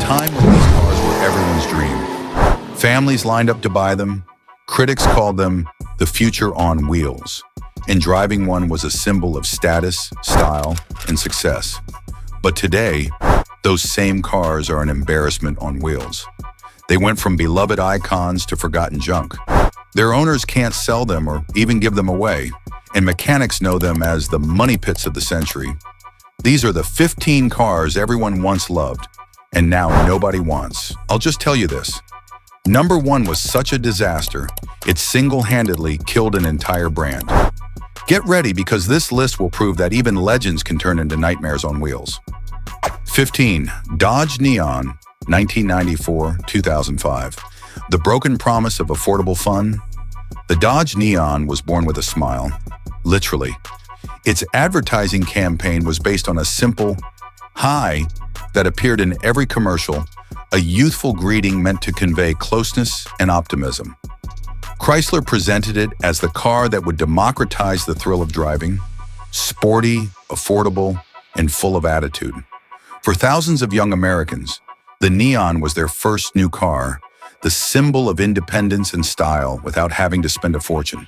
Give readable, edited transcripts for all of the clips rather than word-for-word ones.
time when these cars were everyone's dream. Families lined up to buy them. Critics called them the future on wheels. And driving one was a symbol of status, style, and success. But today, those same cars are an embarrassment on wheels. They went from beloved icons to forgotten junk. Their owners can't sell them or even give them away, and mechanics know them as the money pits of the century. These are the 15 cars everyone once loved, and now nobody wants. I'll just tell you this. Number 1 was such a disaster, it single-handedly killed an entire brand. Get ready because this list will prove that even legends can turn into nightmares on wheels. 15. Dodge Neon, 1994-2005. The broken promise of affordable fun? The Dodge Neon was born with a smile, literally. Its advertising campaign was based on a simple "hi" that appeared in every commercial, a youthful greeting meant to convey closeness and optimism. Chrysler presented it as the car that would democratize the thrill of driving, sporty, affordable, and full of attitude. For thousands of young Americans, the Neon was their first new car, the symbol of independence and style without having to spend a fortune.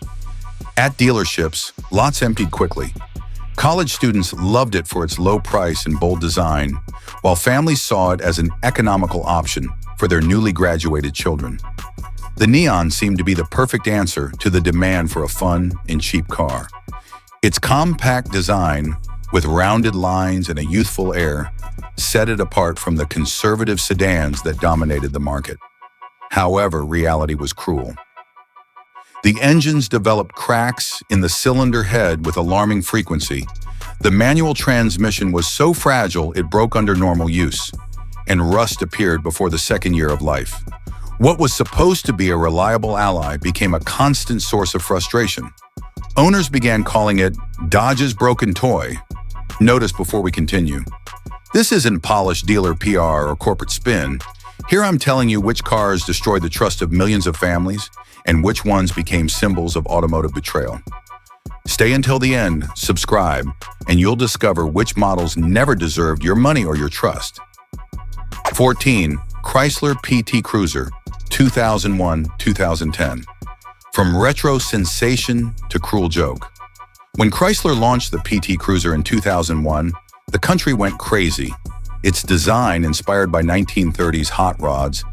At dealerships, lots emptied quickly. College students loved it for its low price and bold design, while families saw it as an economical option for their newly graduated children. The Neon seemed to be the perfect answer to the demand for a fun and cheap car. Its compact design, with rounded lines and a youthful air, set it apart from the conservative sedans that dominated the market. However, reality was cruel. The engines developed cracks in the cylinder head with alarming frequency. The manual transmission was so fragile it broke under normal use, and rust appeared before the second year of life. What was supposed to be a reliable ally became a constant source of frustration. Owners began calling it Dodge's broken toy. Notice before we continue, this isn't polished dealer PR or corporate spin. Here I'm telling you which cars destroyed the trust of millions of families and which ones became symbols of automotive betrayal. Stay until the end, subscribe, and you'll discover which models never deserved your money or your trust. 14. Chrysler PT Cruiser, 2001-2010. From retro sensation to cruel joke. When Chrysler launched the PT Cruiser in 2001, the country went crazy. Its design, inspired by 1930s hot rods,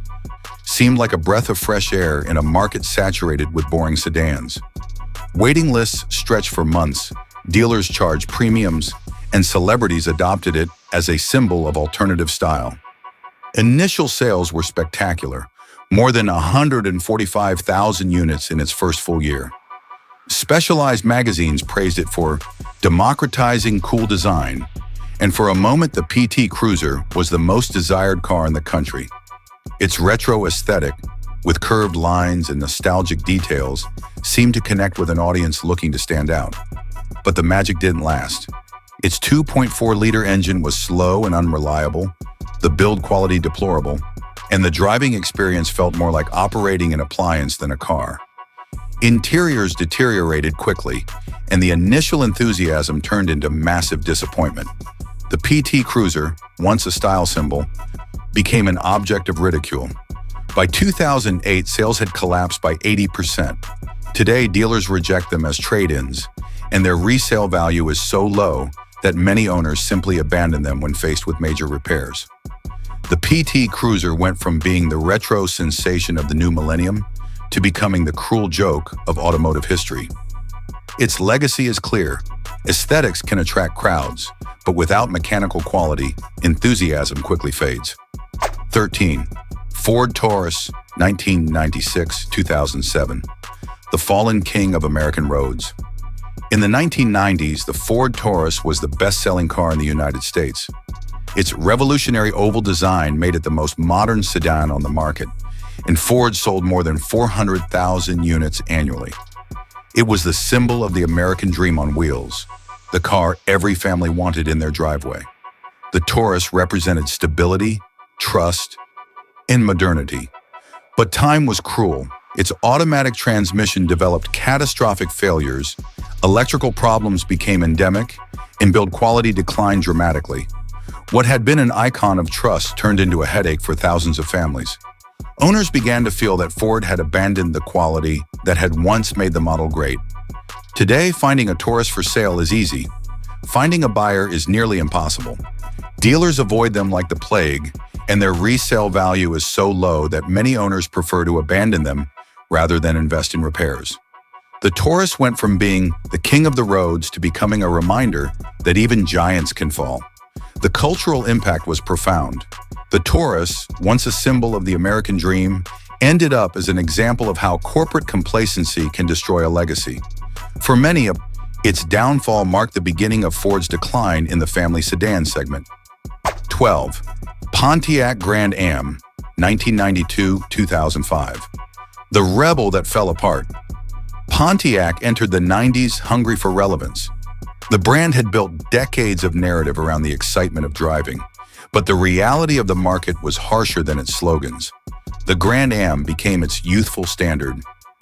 seemed like a breath of fresh air in a market saturated with boring sedans. Waiting lists stretched for months, dealers charged premiums, and celebrities adopted it as a symbol of alternative style. Initial sales were spectacular, more than 145,000 units in its first full year. Specialized magazines praised it for democratizing cool design, and for a moment the PT Cruiser was the most desired car in the country. Its retro aesthetic, with curved lines and nostalgic details, seemed to connect with an audience looking to stand out. But the magic didn't last. Its 2.4-liter engine was slow and unreliable, the build quality deplorable, and the driving experience felt more like operating an appliance than a car. Interiors deteriorated quickly, and the initial enthusiasm turned into massive disappointment. The PT Cruiser, once a style symbol, became an object of ridicule. By 2008, sales had collapsed by 80%. Today, dealers reject them as trade-ins, and their resale value is so low that many owners simply abandon them when faced with major repairs. The PT Cruiser went from being the retro sensation of the new millennium to becoming the cruel joke of automotive history. Its legacy is clear. Aesthetics can attract crowds, but without mechanical quality, enthusiasm quickly fades. 13. Ford Taurus, 1996-2007. The fallen king of American roads. In the 1990s, the Ford Taurus was the best-selling car in the United States. Its revolutionary oval design made it the most modern sedan on the market, and Ford sold more than 400,000 units annually. It was the symbol of the American dream on wheels, the car every family wanted in their driveway. The Taurus represented stability, trust, and modernity. But time was cruel. Its automatic transmission developed catastrophic failures, electrical problems became endemic, and build quality declined dramatically. What had been an icon of trust turned into a headache for thousands of families. Owners began to feel that Ford had abandoned the quality that had once made the model great. Today, finding a Taurus for sale is easy. Finding a buyer is nearly impossible. Dealers avoid them like the plague, and their resale value is so low that many owners prefer to abandon them rather than invest in repairs. The Taurus went from being the king of the roads to becoming a reminder that even giants can fall. The cultural impact was profound. The Taurus, once a symbol of the American dream, ended up as an example of how corporate complacency can destroy a legacy. For many, its downfall marked the beginning of Ford's decline in the family sedan segment. 12. Pontiac Grand Am, 1992-2005. The rebel that fell apart. Pontiac entered the 90s hungry for relevance. The brand had built decades of narrative around the excitement of driving, but the reality of the market was harsher than its slogans. The Grand Am became its youthful standard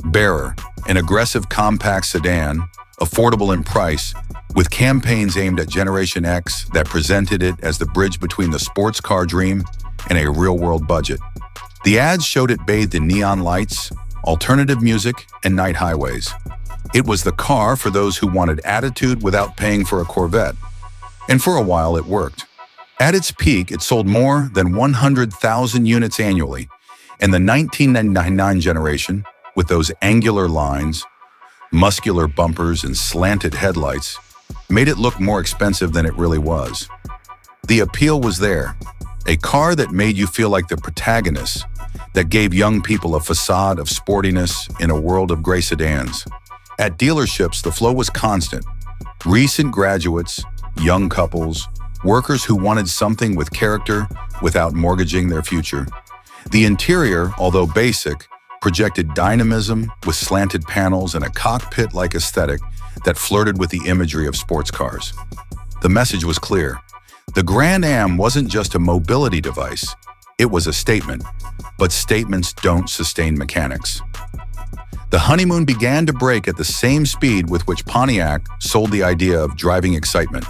bearer, an aggressive compact sedan, affordable in price, with campaigns aimed at Generation X that presented it as the bridge between the sports car dream and a real-world budget. The ads showed it bathed in neon lights, alternative music, and night highways. It was the car for those who wanted attitude without paying for a Corvette. And for a while, it worked. At its peak, it sold more than 100,000 units annually, and the 1999 generation, with those angular lines, muscular bumpers, and slanted headlights, made it look more expensive than it really was. The appeal was there, a car that made you feel like the protagonist, that gave young people a facade of sportiness in a world of gray sedans. At dealerships, the flow was constant. Recent graduates, young couples, workers who wanted something with character without mortgaging their future. The interior, although basic, projected dynamism with slanted panels and a cockpit-like aesthetic that flirted with the imagery of sports cars. The message was clear. The Grand Am wasn't just a mobility device, it was a statement. But statements don't sustain mechanics. The honeymoon began to break at the same speed with which Pontiac sold the idea of driving excitement.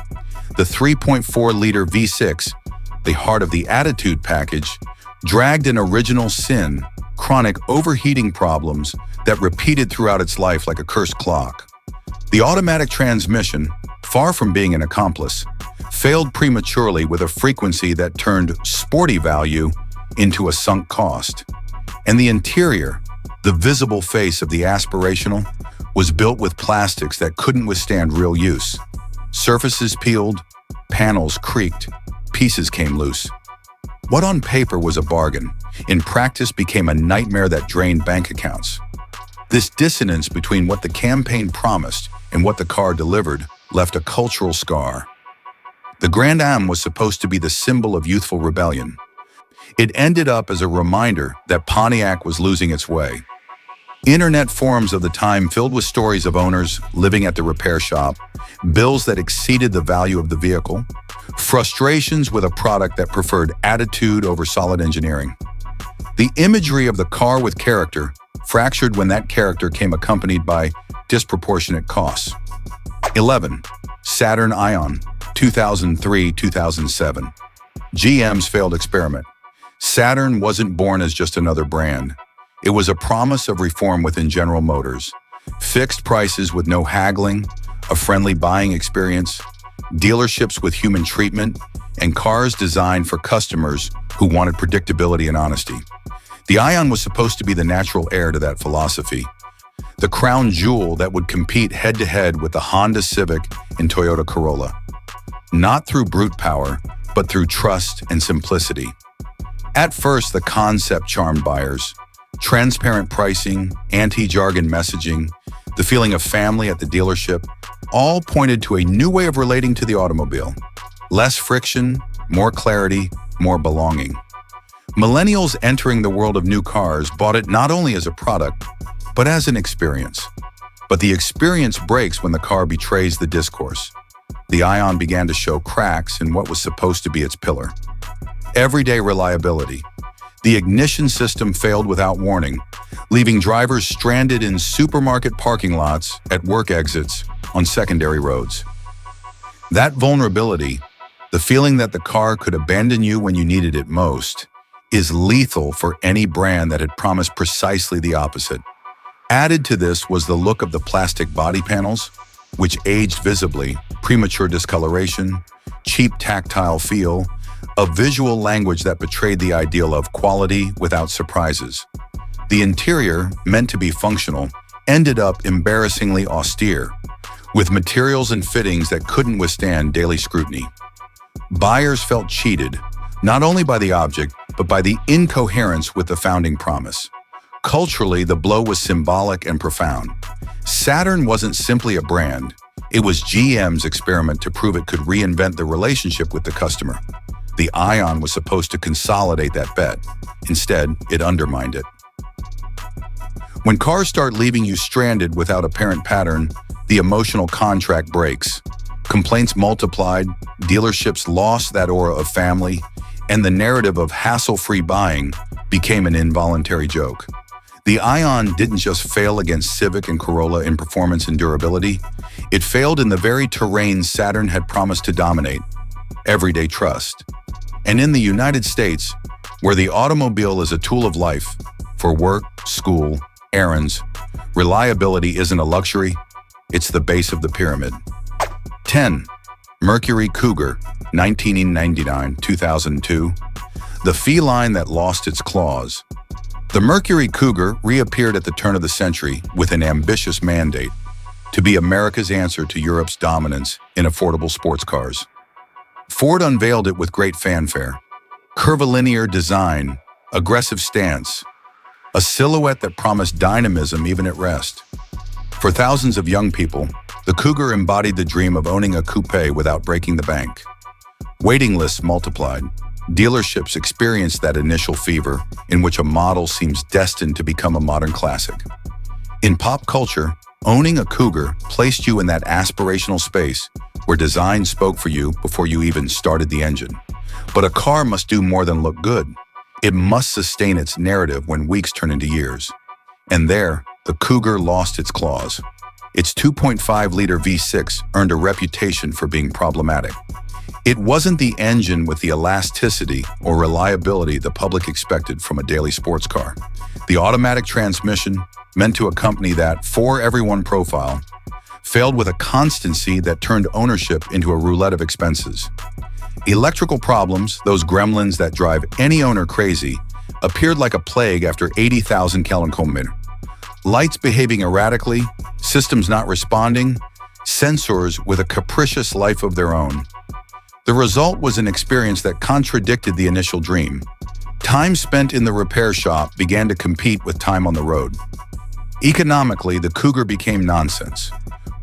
The 3.4-liter V6, the heart of the Attitude package, dragged an original sin, chronic overheating problems that repeated throughout its life like a cursed clock. The automatic transmission, far from being an accomplice, failed prematurely with a frequency that turned sporty value into a sunk cost. And the interior, the visible face of the aspirational, was built with plastics that couldn't withstand real use. Surfaces peeled, panels creaked, pieces came loose. What on paper was a bargain, in practice became a nightmare that drained bank accounts. This dissonance between what the campaign promised and what the car delivered left a cultural scar. The Grand Am was supposed to be the symbol of youthful rebellion. It ended up as a reminder that Pontiac was losing its way. Internet forums of the time filled with stories of owners living at the repair shop, bills that exceeded the value of the vehicle, frustrations with a product that preferred attitude over solid engineering. The imagery of the car with character fractured when that character came accompanied by disproportionate costs. 11. Saturn Ion, 2003-2007. GM's failed experiment. Saturn wasn't born as just another brand. It was a promise of reform within General Motors. Fixed prices with no haggling, a friendly buying experience, dealerships with human treatment, and cars designed for customers who wanted predictability and honesty. The Ion was supposed to be the natural heir to that philosophy, the crown jewel that would compete head-to-head with the Honda Civic and Toyota Corolla. Not through brute power, but through trust and simplicity. At first, the concept charmed buyers. Transparent pricing, anti-jargon messaging, the feeling of family at the dealership, all pointed to a new way of relating to the automobile. Less friction, more clarity, more belonging. Millennials entering the world of new cars bought it not only as a product, but as an experience. But the experience breaks when the car betrays the discourse. The Ion began to show cracks in what was supposed to be its pillar. Everyday reliability. The ignition system failed without warning, leaving drivers stranded in supermarket parking lots, at work exits, on secondary roads. That vulnerability, The feeling that the car could abandon you when you needed it most is lethal for any brand that had promised precisely the opposite. Added to this was the look of the plastic body panels, which aged visibly, premature discoloration, cheap tactile feel, a visual language that betrayed the ideal of quality without surprises. The interior, meant to be functional, ended up embarrassingly austere, with materials and fittings that couldn't withstand daily scrutiny. Buyers felt cheated, not only by the object, but by the incoherence with the founding promise. Culturally, the blow was symbolic and profound. Saturn wasn't simply a brand, it was GM's experiment to prove it could reinvent the relationship with the customer. The Ion was supposed to consolidate that bet. Instead, it undermined it. When cars start leaving you stranded without apparent pattern, the emotional contract breaks. Complaints multiplied, dealerships lost that aura of family, and the narrative of hassle-free buying became an involuntary joke. The Ion didn't just fail against Civic and Corolla in performance and durability, it failed in the very terrain Saturn had promised to dominate: everyday trust. And in the United States, where the automobile is a tool of life, for work, school, errands, reliability isn't a luxury, it's the base of the pyramid. 10. Mercury Cougar, 1999-2002. The feline that lost its claws. The Mercury Cougar reappeared at the turn of the century with an ambitious mandate to be America's answer to Europe's dominance in affordable sports cars. Ford unveiled it with great fanfare. Curvilinear design, aggressive stance, a silhouette that promised dynamism even at rest. For thousands of young people, the Cougar embodied the dream of owning a coupe without breaking the bank. Waiting lists multiplied. Dealerships experienced that initial fever in which a model seems destined to become a modern classic. In pop culture, owning a Cougar placed you in that aspirational space where design spoke for you before you even started the engine. But a car must do more than look good. It must sustain its narrative when weeks turn into years. And there, the Cougar lost its claws. Its 2.5-liter V6 earned a reputation for being problematic. It wasn't the engine with the elasticity or reliability the public expected from a daily sports car. The automatic transmission, meant to accompany that for-everyone profile, failed with a constancy that turned ownership into a roulette of expenses. Electrical problems, those gremlins that drive any owner crazy, appeared like a plague after 80,000 kilometers. Lights behaving erratically, systems not responding, sensors with a capricious life of their own. The result was an experience that contradicted the initial dream. Time spent in the repair shop began to compete with time on the road. Economically, the Cougar became nonsense.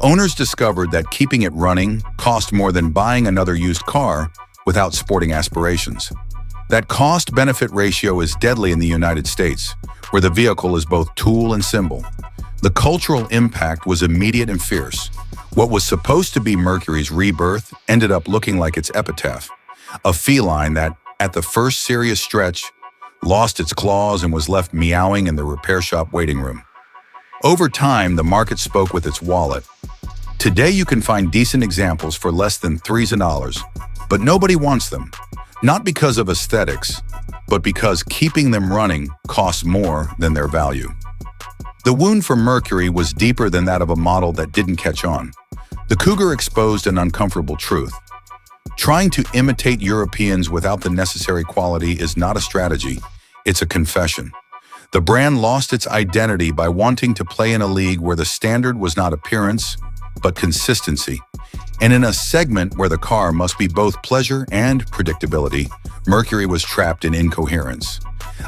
Owners discovered that keeping it running cost more than buying another used car without sporting aspirations. That cost-benefit ratio is deadly in the United States, where the vehicle is both tool and symbol. The cultural impact was immediate and fierce. What was supposed to be Mercury's rebirth ended up looking like its epitaph, a feline that, at the first serious stretch, lost its claws and was left meowing in the repair shop waiting room. Over time, the market spoke with its wallet. Today you can find decent examples for less than $3,000, but nobody wants them. Not because of aesthetics, but because keeping them running costs more than their value. The wound for Mercury was deeper than that of a model that didn't catch on. The Cougar exposed an uncomfortable truth. Trying to imitate Europeans without the necessary quality is not a strategy, it's a confession. The brand lost its identity by wanting to play in a league where the standard was not appearance, but consistency. And in a segment where the car must be both pleasure and predictability, Mercury was trapped in incoherence.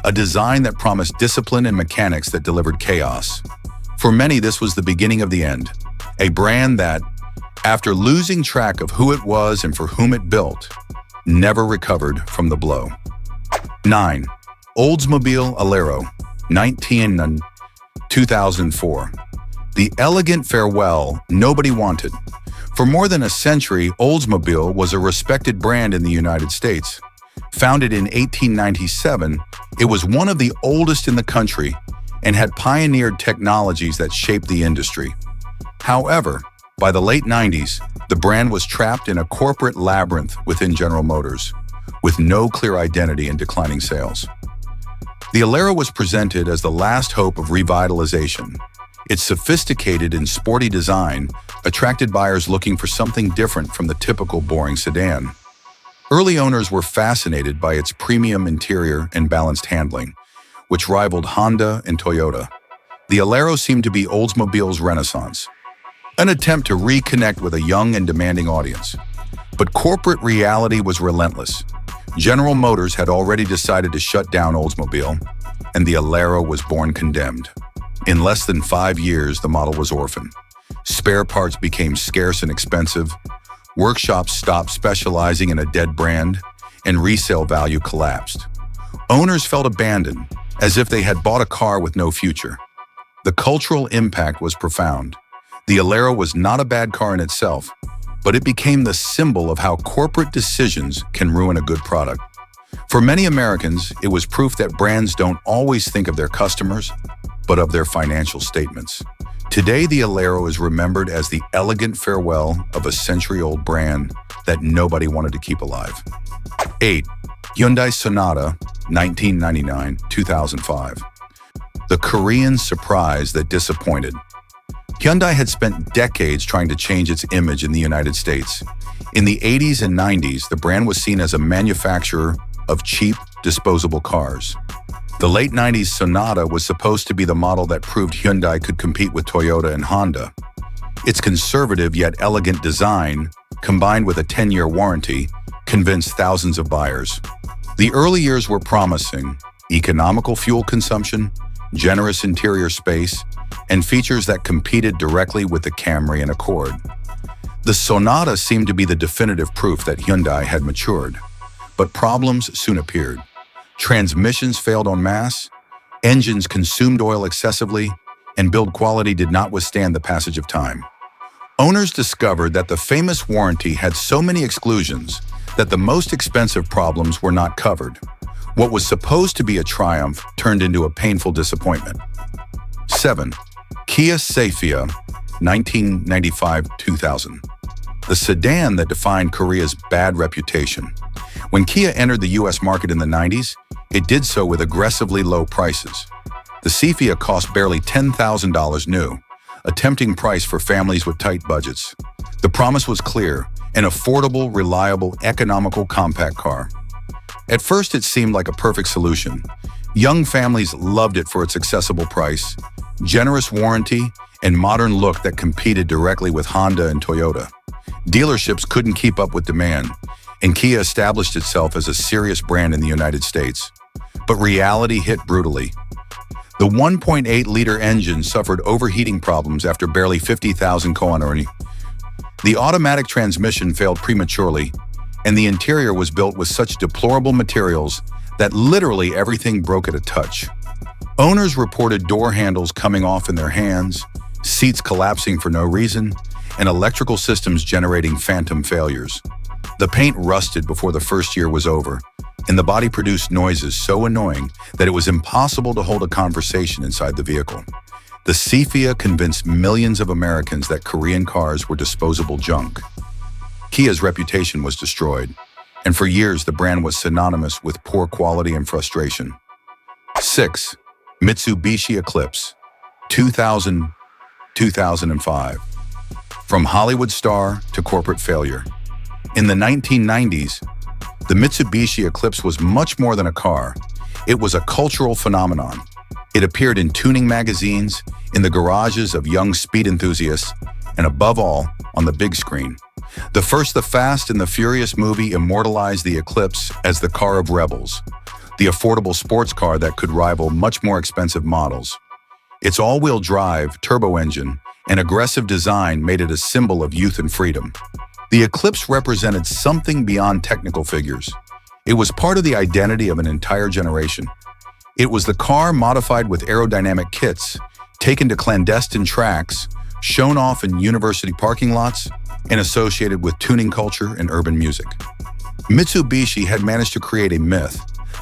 A design that promised discipline and mechanics that delivered chaos. For many, this was the beginning of the end. A brand that, after losing track of who it was and for whom it built, never recovered from the blow. 9. Oldsmobile Alero, 2004. The elegant farewell nobody wanted. For more than a century, Oldsmobile was a respected brand in the United States. Founded in 1897, it was one of the oldest in the country and had pioneered technologies that shaped the industry. However, By the late 90s, the brand was trapped in a corporate labyrinth within General Motors, with no clear identity and declining sales. The Alero was presented as the last hope of revitalization. Its sophisticated and sporty design attracted buyers looking for something different from the typical boring sedan. Early owners were fascinated by its premium interior and balanced handling, which rivaled Honda and Toyota. The Alero seemed to be Oldsmobile's renaissance, an attempt to reconnect with a young and demanding audience. But corporate reality was relentless. General Motors had already decided to shut down Oldsmobile, and the Alero was born condemned. In less than 5 years, the model was orphaned. Spare parts became scarce and expensive, workshops stopped specializing in a dead brand, and resale value collapsed. Owners felt abandoned, as if they had bought a car with no future. The cultural impact was profound. The Alero was not a bad car in itself, but it became the symbol of how corporate decisions can ruin a good product. For many Americans, it was proof that brands don't always think of their customers, but of their financial statements. Today, the Alero is remembered as the elegant farewell of a century-old brand that nobody wanted to keep alive. 8. Hyundai Sonata, 1999-2005. The Korean surprise that disappointed. Hyundai had spent decades trying to change its image in the United States. In the 80s and 90s, the brand was seen as a manufacturer of cheap, disposable cars. The late 90s Sonata was supposed to be the model that proved Hyundai could compete with Toyota and Honda. Its conservative yet elegant design, combined with a 10-year warranty, convinced thousands of buyers. The early years were promising: economical fuel consumption, generous interior space, and features that competed directly with the Camry and Accord. The Sonata seemed to be the definitive proof that Hyundai had matured. But problems soon appeared. Transmissions failed en masse, engines consumed oil excessively, and build quality did not withstand the passage of time. Owners discovered that the famous warranty had so many exclusions that the most expensive problems were not covered. What was supposed to be a triumph turned into a painful disappointment. 7. Kia Cephia, 1995-2000. The sedan that defined Korea's bad reputation. When Kia entered the US market in the 90s, it did so with aggressively low prices. The Cephia cost barely $10,000 new, a tempting price for families with tight budgets. The promise was clear: an affordable, reliable, economical compact car. At first, it seemed like a perfect solution. Young families loved it for its accessible price, generous warranty, and modern look that competed directly with Honda and Toyota. Dealerships couldn't keep up with demand, and Kia established itself as a serious brand in the United States. But reality hit brutally. The 1.8-liter engine suffered overheating problems after barely 50,000 km. The automatic transmission failed prematurely, and the interior was built with such deplorable materials that literally everything broke at a touch. Owners reported door handles coming off in their hands, seats collapsing for no reason, and electrical systems generating phantom failures. The paint rusted before the first year was over, and the body produced noises so annoying that it was impossible to hold a conversation inside the vehicle. The Cephia convinced millions of Americans that Korean cars were disposable junk. Kia's reputation was destroyed, and for years the brand was synonymous with poor quality and frustration. 6. Mitsubishi Eclipse, 2000-2005. From Hollywood star to corporate failure. In the 1990s, the Mitsubishi Eclipse was much more than a car. It was a cultural phenomenon. It appeared in tuning magazines, in the garages of young speed enthusiasts, and above all, on the big screen. The Fast and the Furious movie immortalized the Eclipse as the car of rebels, the affordable sports car that could rival much more expensive models. Its all-wheel drive, turbo engine, and aggressive design made it a symbol of youth and freedom. The Eclipse represented something beyond technical figures. It was part of the identity of an entire generation. It was the car modified with aerodynamic kits, taken to clandestine tracks, shown off in university parking lots, and associated with tuning culture and urban music. Mitsubishi had managed to create a myth,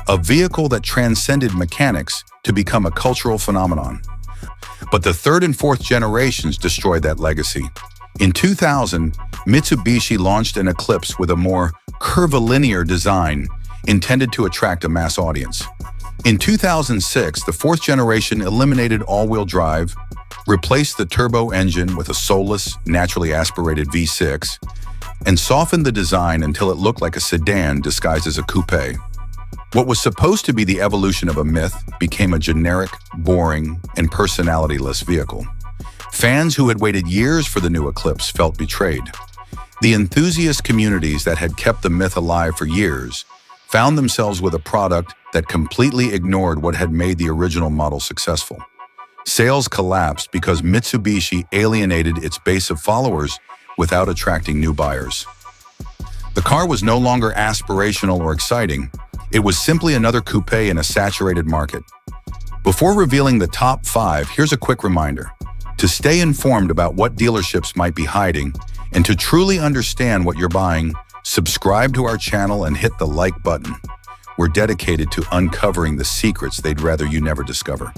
a vehicle that transcended mechanics to become a cultural phenomenon. But the third and fourth generations destroyed that legacy. In 2000, Mitsubishi launched an Eclipse with a more curvilinear design intended to attract a mass audience. In 2006, the fourth generation eliminated all-wheel drive, replaced the turbo engine with a soulless, naturally aspirated V6, and softened the design until it looked like a sedan disguised as a coupe. What was supposed to be the evolution of a myth became a generic, boring, and personality-less vehicle. Fans who had waited years for the new Eclipse felt betrayed. The enthusiast communities that had kept the myth alive for years found themselves with a product that completely ignored what had made the original model successful. Sales collapsed because Mitsubishi alienated its base of followers without attracting new buyers. The car was no longer aspirational or exciting. It was simply another coupe in a saturated market. Before revealing the top 5, here's a quick reminder. To stay informed about what dealerships might be hiding and to truly understand what you're buying, subscribe to our channel and hit the like button. We're dedicated to uncovering the secrets they'd rather you never discover.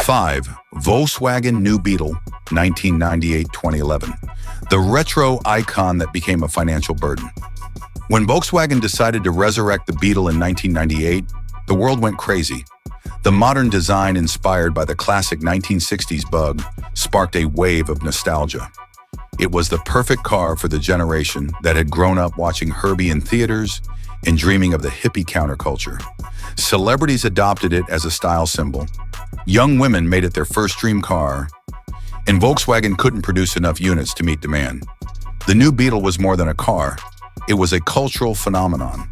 5. Volkswagen New Beetle, 1998-2011. The retro icon that became a financial burden. When Volkswagen decided to resurrect the Beetle in 1998, the world went crazy. The modern design, inspired by the classic 1960s Bug, sparked a wave of nostalgia. It was the perfect car for the generation that had grown up watching Herbie in theaters and dreaming of the hippie counterculture. Celebrities adopted it as a style symbol. Young women made it their first dream car, and Volkswagen couldn't produce enough units to meet demand. The new Beetle was more than a car. It was a cultural phenomenon.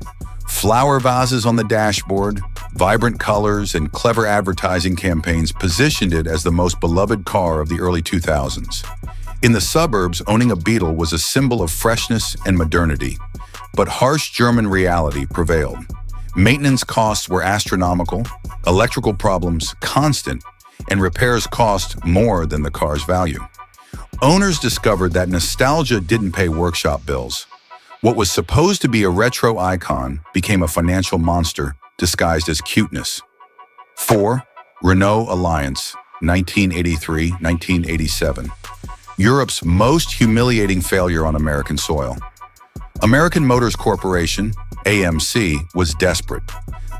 Flower vases on the dashboard, vibrant colors, and clever advertising campaigns positioned it as the most beloved car of the early 2000s. In the suburbs, owning a Beetle was a symbol of freshness and modernity, but harsh German reality prevailed. Maintenance costs were astronomical, electrical problems constant, and repairs cost more than the car's value. Owners discovered that nostalgia didn't pay workshop bills. What was supposed to be a retro icon became a financial monster disguised as cuteness. 4. Renault Alliance, 1983-1987. Europe's most humiliating failure on American soil. American Motors Corporation, AMC, was desperate.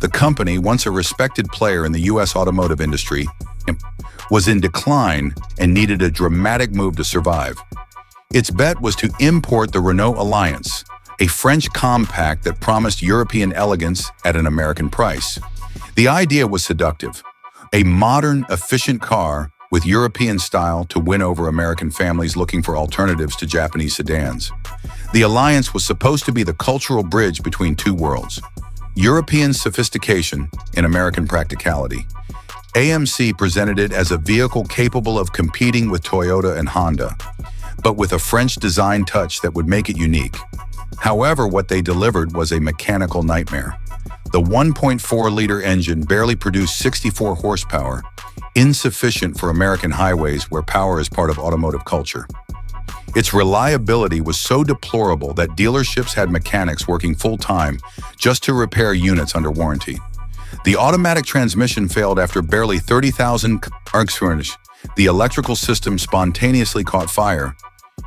The company, once a respected player in the U.S. automotive industry, was in decline and needed a dramatic move to survive. Its bet was to import the Renault Alliance, a French compact that promised European elegance at an American price. The idea was seductive. A modern, efficient car with European style to win over American families looking for alternatives to Japanese sedans. The Alliance was supposed to be the cultural bridge between two worlds, European sophistication and American practicality. AMC presented it as a vehicle capable of competing with Toyota and Honda, but with a French design touch that would make it unique. However, what they delivered was a mechanical nightmare. The 1.4-liter engine barely produced 64 horsepower, insufficient for American highways where power is part of automotive culture. Its reliability was so deplorable that dealerships had mechanics working full-time just to repair units under warranty. The automatic transmission failed after barely 30,000 km. The electrical system spontaneously caught fire,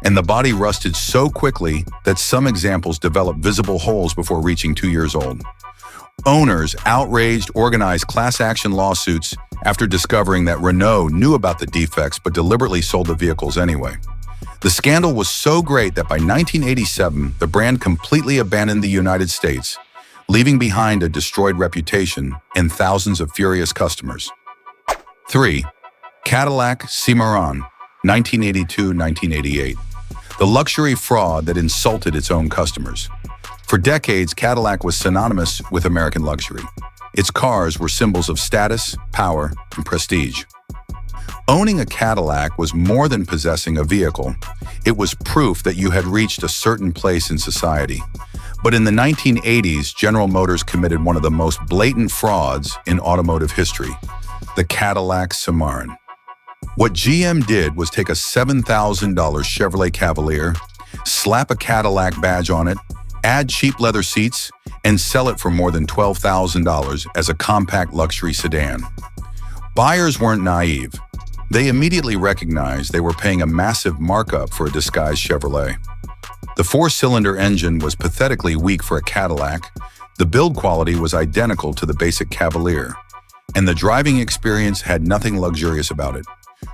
and the body rusted so quickly that some examples developed visible holes before reaching 2 years old. Owners, outraged, organized class action lawsuits after discovering that Renault knew about the defects but deliberately sold the vehicles anyway. The scandal was so great that by 1987, the brand completely abandoned the United States, leaving behind a destroyed reputation and thousands of furious customers. 3. Cadillac Cimarron, 1982-1988. The luxury fraud that insulted its own customers. For decades, Cadillac was synonymous with American luxury. Its cars were symbols of status, power, and prestige. Owning a Cadillac was more than possessing a vehicle. It was proof that you had reached a certain place in society. But in the 1980s, General Motors committed one of the most blatant frauds in automotive history, the Cadillac Cimarron. What GM did was take a $7,000 Chevrolet Cavalier, slap a Cadillac badge on it, add cheap leather seats, and sell it for more than $12,000 as a compact luxury sedan. Buyers weren't naive. They immediately recognized they were paying a massive markup for a disguised Chevrolet. The four-cylinder engine was pathetically weak for a Cadillac, the build quality was identical to the basic Cavalier, and the driving experience had nothing luxurious about it.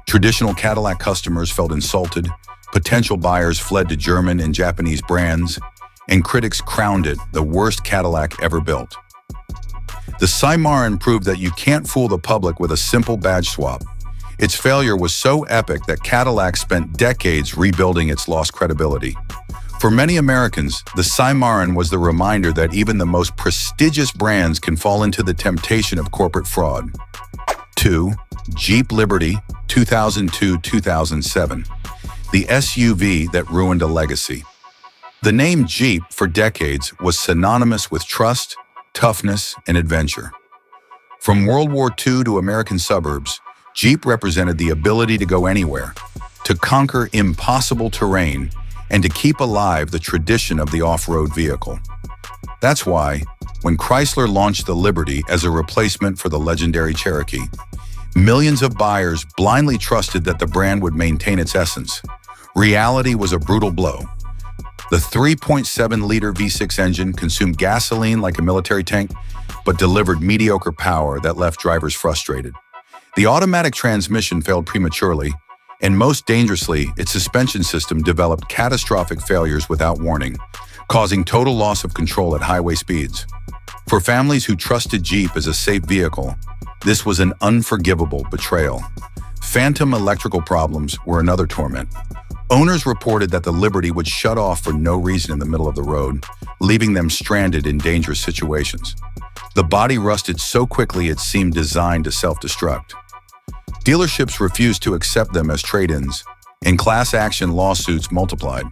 Traditional Cadillac customers felt insulted, potential buyers fled to German and Japanese brands, and critics crowned it the worst Cadillac ever built. The Cimarron proved that you can't fool the public with a simple badge swap. Its failure was so epic that Cadillac spent decades rebuilding its lost credibility. For many Americans, the Cimarron was the reminder that even the most prestigious brands can fall into the temptation of corporate fraud. 2. Jeep Liberty, 2002-2007. The SUV that ruined a legacy. The name Jeep for decades was synonymous with trust, toughness, and adventure. From World War II to American suburbs, Jeep represented the ability to go anywhere, to conquer impossible terrain, and to keep alive the tradition of the off-road vehicle. That's why, when Chrysler launched the Liberty as a replacement for the legendary Cherokee, millions of buyers blindly trusted that the brand would maintain its essence. Reality was a brutal blow. The 3.7-liter V6 engine consumed gasoline like a military tank, but delivered mediocre power that left drivers frustrated. The automatic transmission failed prematurely, and most dangerously, its suspension system developed catastrophic failures without warning, causing total loss of control at highway speeds. For families who trusted Jeep as a safe vehicle, this was an unforgivable betrayal. Phantom electrical problems were another torment. Owners reported that the Liberty would shut off for no reason in the middle of the road, leaving them stranded in dangerous situations. The body rusted so quickly it seemed designed to self-destruct. Dealerships refused to accept them as trade-ins, and class action lawsuits multiplied.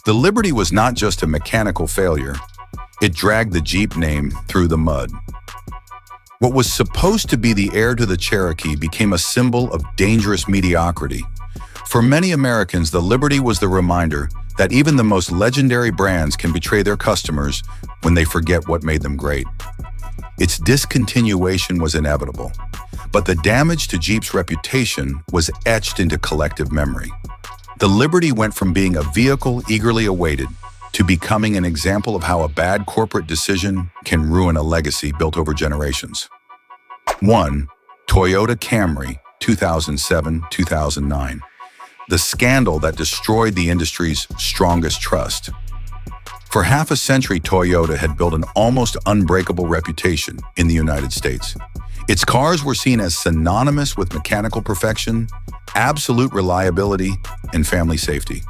The Liberty was not just a mechanical failure, it dragged the Jeep name through the mud. What was supposed to be the heir to the Cherokee became a symbol of dangerous mediocrity. For many Americans, the Liberty was the reminder that even the most legendary brands can betray their customers when they forget what made them great. Its discontinuation was inevitable, but the damage to Jeep's reputation was etched into collective memory. The Liberty went from being a vehicle eagerly awaited to becoming an example of how a bad corporate decision can ruin a legacy built over generations. 1. Toyota Camry, 2007-2009. The scandal that destroyed the industry's strongest trust. For half a century, Toyota had built an almost unbreakable reputation in the United States. Its cars were seen as synonymous with mechanical perfection, absolute reliability, and family safety.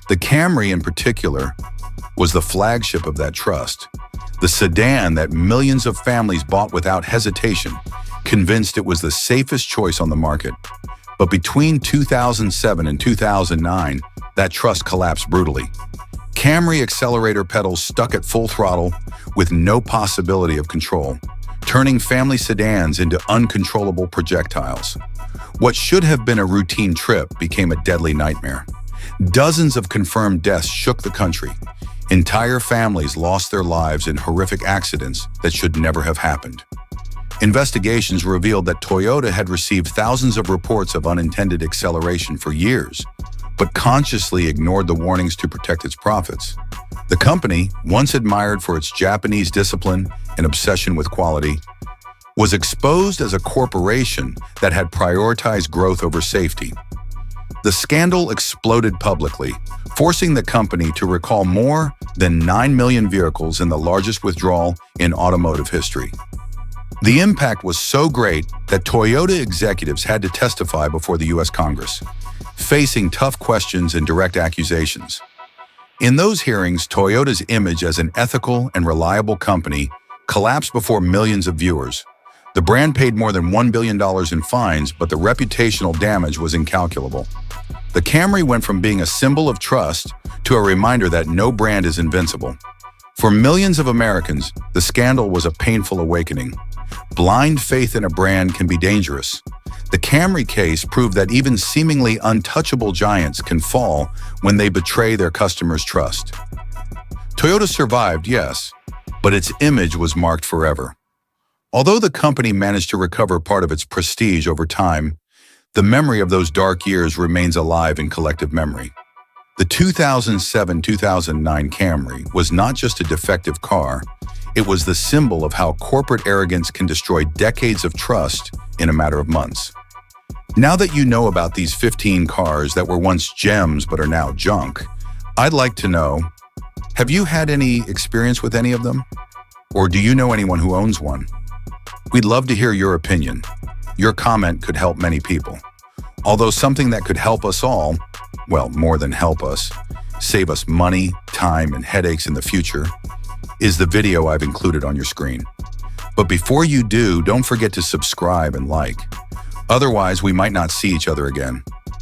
The Camry, in particular, was the flagship of that trust. The sedan that millions of families bought without hesitation, convinced it was the safest choice on the market. But between 2007 and 2009, that trust collapsed brutally. Camry accelerator pedals stuck at full throttle with no possibility of control, turning family sedans into uncontrollable projectiles. What should have been a routine trip became a deadly nightmare. Dozens of confirmed deaths shook the country. Entire families lost their lives in horrific accidents that should never have happened. Investigations revealed that Toyota had received thousands of reports of unintended acceleration for years, but consciously ignored the warnings to protect its profits. The company, once admired for its Japanese discipline and obsession with quality, was exposed as a corporation that had prioritized growth over safety. The scandal exploded publicly, forcing the company to recall more than 9 million vehicles in the largest withdrawal in automotive history. The impact was so great that Toyota executives had to testify before the U.S. Congress, facing tough questions and direct accusations. In those hearings, Toyota's image as an ethical and reliable company collapsed before millions of viewers. The brand paid more than $1 billion in fines, but the reputational damage was incalculable. The Camry went from being a symbol of trust to a reminder that no brand is invincible. For millions of Americans, the scandal was a painful awakening. Blind faith in a brand can be dangerous. The Camry case proved that even seemingly untouchable giants can fall when they betray their customers' trust. Toyota survived, yes, but its image was marked forever. Although the company managed to recover part of its prestige over time, The memory of those dark years remains alive in collective memory. The 2007-2009 Camry was not just a defective car, it was the symbol of how corporate arrogance can destroy decades of trust in a matter of months. Now that you know about these 15 cars that were once gems but are now junk, I'd like to know, have you had any experience with any of them? Or do you know anyone who owns one? We'd love to hear your opinion. Your comment could help many people. Although something that could help us all, well, more than help us, save us money, time, and headaches in the future, is the video I've included on your screen. But before you do, don't forget to subscribe and like. Otherwise, we might not see each other again.